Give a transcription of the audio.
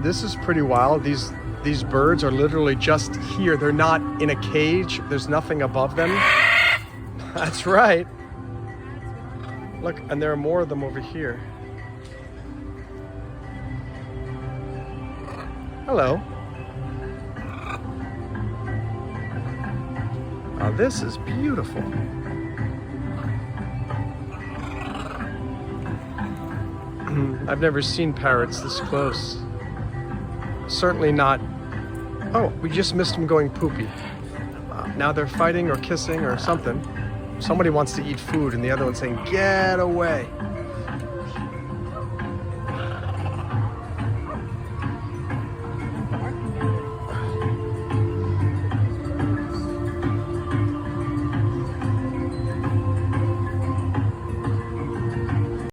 This is pretty wild. These birds are literally just here. They're not in a cage. There's nothing above them. That's right. Look, and there are more of them over here. Hello. Oh, this is beautiful. I've never seen parrots this close. Certainly not. Oh, we just missed them going poopy. Now they're fighting or kissing or something. Somebody wants to eat food and the other one's saying, "Get away."